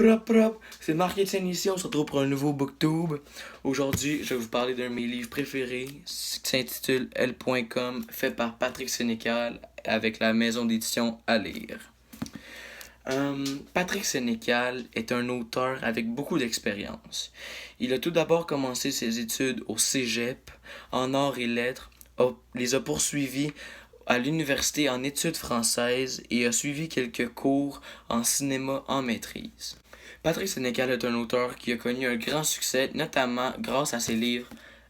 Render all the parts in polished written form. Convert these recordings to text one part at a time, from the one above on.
Prop, c'est Marc-Étienne ici, on se retrouve pour un nouveau booktube. Aujourd'hui, je vais vous parler d'un de mes livres préférés, qui s'intitule L.com, fait par Patrick Sénécal, avec la maison d'édition à lire. Patrick Sénécal est un auteur avec beaucoup d'expérience. Il a tout d'abord commencé ses études au Cégep, en arts et lettres, les a poursuivis à l'université en études françaises et a suivi quelques cours en cinéma en maîtrise. Patrick Sénécal est un auteur qui a connu un grand succès, notamment grâce à ses livres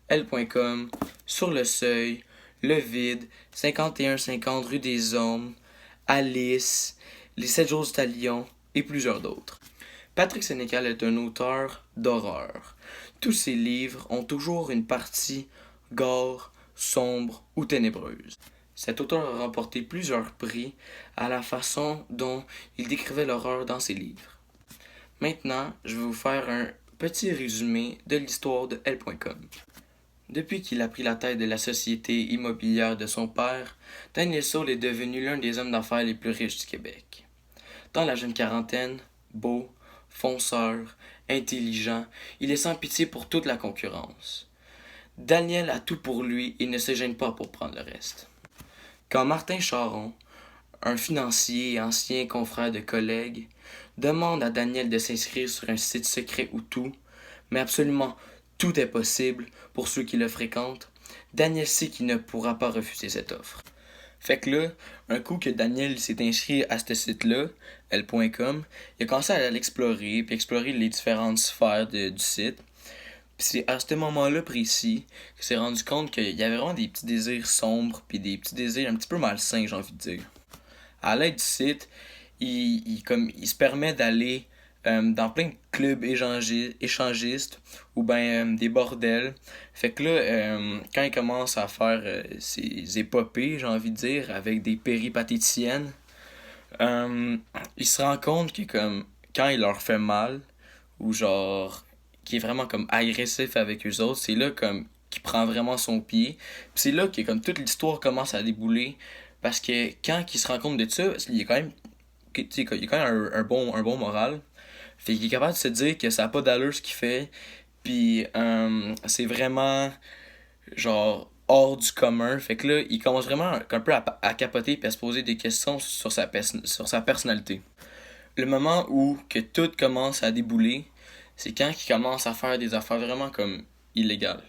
L.com, Sur le seuil, Le vide, 51-50 rue des Hommes, Alice, Les 7 jours du Talion et plusieurs d'autres. Patrick Sénécal est un auteur d'horreur. Tous ses livres ont toujours une partie gore, sombre ou ténébreuse. Cet auteur a remporté plusieurs prix à la façon dont il décrivait l'horreur dans ses livres. Maintenant, je vais vous faire un petit résumé de l'histoire de L.com. Depuis qu'il a pris la tête de la société immobilière de son père, Daniel Saul est devenu l'un des hommes d'affaires les plus riches du Québec. Dans la jeune quarantaine, beau, fonceur, intelligent, il est sans pitié pour toute la concurrence. Daniel a tout pour lui et ne se gêne pas pour prendre le reste. Quand Martin Charon, un financier et ancien confrère de collègues, demande à Daniel de s'inscrire sur un site secret où tout, mais absolument tout est possible pour ceux qui le fréquentent, Daniel sait qu'il ne pourra pas refuser cette offre. Fait que là, un coup que Daniel s'est inscrit à ce site-là, L.com, il a commencé à l'explorer, puis explorer les différentes sphères du site. Puis c'est à ce moment-là précis qu'il s'est rendu compte qu'il y avait vraiment des petits désirs sombres, puis des petits désirs un petit peu malsains, j'ai envie de dire. À l'aide du site, il se permet d'aller dans plein de clubs échangistes ou ben des bordels. Fait que là, quand il commence à faire ses épopées, j'ai envie de dire, avec des péripatéticiennes, il se rend compte que comme quand il leur fait mal, ou genre qui est vraiment comme agressif avec eux autres, c'est là comme qu'il prend vraiment son pied. Puis c'est là que comme toute l'histoire commence à débouler. Parce que quand il se rend compte de ça, il est quand même, il a quand même un bon moral. Fait qu'il est capable de se dire que ça n'a pas d'allure ce qu'il fait. Puis c'est vraiment genre hors du commun. Fait que là, il commence vraiment un peu à capoter et à se poser des questions sur sur sa personnalité. Le moment où que tout commence à débouler, c'est quand il commence à faire des affaires vraiment comme illégales.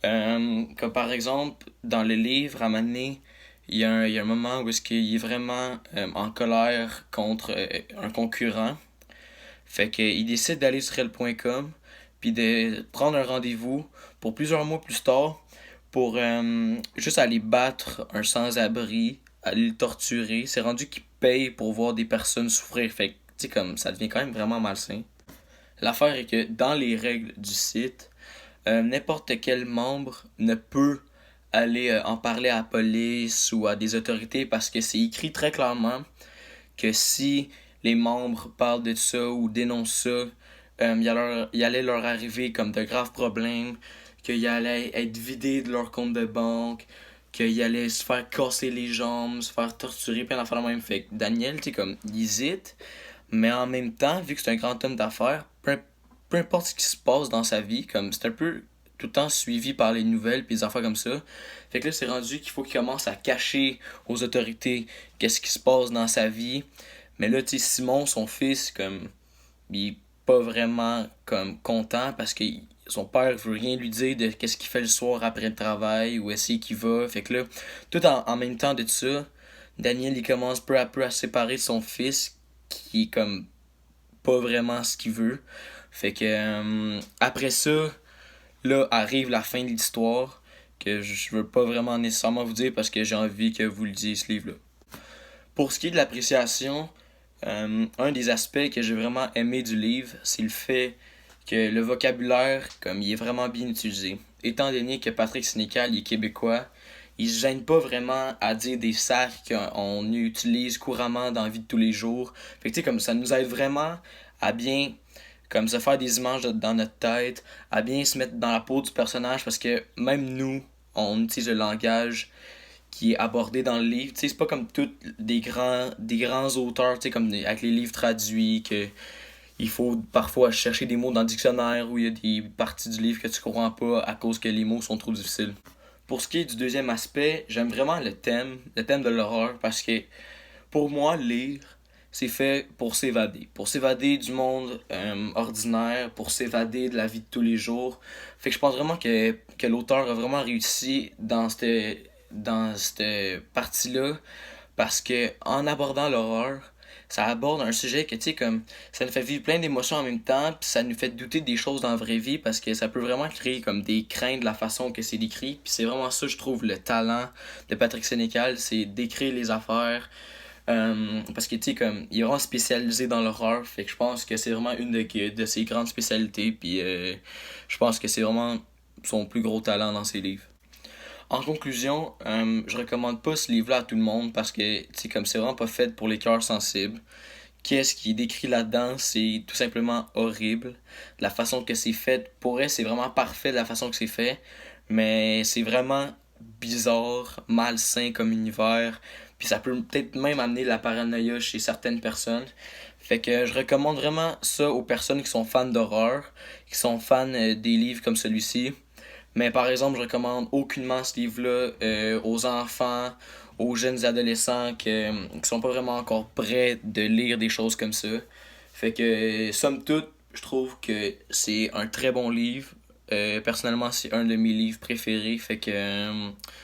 Comme par exemple, dans le livre, à un moment donné, il y a un moment où est-ce qu'il est vraiment en colère contre un concurrent. Fait qu'il décide d'aller sur L.com puis de prendre un rendez-vous pour plusieurs mois plus tard pour juste aller battre un sans-abri, aller le torturer. C'est rendu qu'il paye pour voir des personnes souffrir. Fait que, tu sais, comme ça devient quand même vraiment malsain. L'affaire est que dans les règles du site, n'importe quel membre ne peut aller en parler à la police ou à des autorités parce que c'est écrit très clairement que si les membres parlent de ça ou dénoncent ça, il allait leur arriver comme de graves problèmes, qu'ils allaient être vidés de leur compte de banque, qu'ils allaient se faire casser les jambes, se faire torturer, plein d'affaires de même. Fait que Daniel, tu sais, comme, il hésite, mais en même temps, vu que c'est un grand homme d'affaires, peu importe ce qui se passe dans sa vie, comme c'est un peu tout le temps suivi par les nouvelles puis des affaires comme ça. Fait que là, c'est rendu qu'il faut qu'il commence à cacher aux autorités qu'est-ce qui se passe dans sa vie. Mais là, tu sais, Simon, son fils, comme, il est pas vraiment comme content parce que son père veut rien lui dire de qu'est-ce qu'il fait le soir après le travail, où est-ce qu'il va. Fait que là, tout en même temps de ça, Daniel, il commence peu à peu à se séparer de son fils qui est comme pas vraiment ce qu'il veut. Fait que après ça, là arrive la fin de l'histoire que je veux pas vraiment nécessairement vous dire parce que j'ai envie que vous le disiez ce livre-là. Pour ce qui est de l'appréciation, un des aspects que j'ai vraiment aimé du livre, c'est le fait que le vocabulaire, comme il est vraiment bien utilisé. Étant donné que Patrick Sénécal est québécois, il se gêne pas vraiment à dire des sacs qu'on utilise couramment dans la vie de tous les jours. Fait que tu sais, comme ça nous aide vraiment à bien comme se faire des images dans notre tête, à bien se mettre dans la peau du personnage parce que même nous, on utilise le langage qui est abordé dans le livre. Tu sais, c'est pas comme tous des grands auteurs, tu sais, comme avec les livres traduits, que il faut parfois chercher des mots dans le dictionnaire ou il y a des parties du livre que tu comprends pas à cause que les mots sont trop difficiles. Pour ce qui est du deuxième aspect, j'aime vraiment le thème de l'horreur, parce que pour moi, lire, c'est fait pour s'évader du monde ordinaire, pour s'évader de la vie de tous les jours. Fait que je pense vraiment que l'auteur a vraiment réussi dans cette partie-là, parce que en abordant l'horreur, ça aborde un sujet que, tu sais, comme, ça nous fait vivre plein d'émotions en même temps, puis ça nous fait douter des choses dans la vraie vie, parce que ça peut vraiment créer comme des craintes de la façon que c'est décrit, puis c'est vraiment ça, je trouve, le talent de Patrick Sénécal, c'est d'écrire les affaires, parce que, tu sais, comme, il est vraiment spécialisé dans l'horreur, fait que je pense que c'est vraiment une de ses grandes spécialités, puis je pense que c'est vraiment son plus gros talent dans ses livres. En conclusion, je recommande pas ce livre-là à tout le monde, parce que, tu sais, comme c'est vraiment pas fait pour les cœurs sensibles. Qu'est-ce qui est décrit là-dedans, c'est tout simplement horrible. La façon que c'est fait, pour elle, c'est vraiment parfait de la façon que c'est fait, mais c'est vraiment bizarre, malsain comme univers, puis ça peut peut-être même amener la paranoïa chez certaines personnes. Fait que je recommande vraiment ça aux personnes qui sont fans d'horreur, qui sont fans des livres comme celui-ci. Mais par exemple, je recommande aucunement ce livre-là aux enfants, aux jeunes adolescents qui sont pas vraiment encore prêts de lire des choses comme ça. Fait que, somme toute, je trouve que c'est un très bon livre. Personnellement, c'est un de mes livres préférés. Fait que,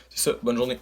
c'est ça. Bonne journée.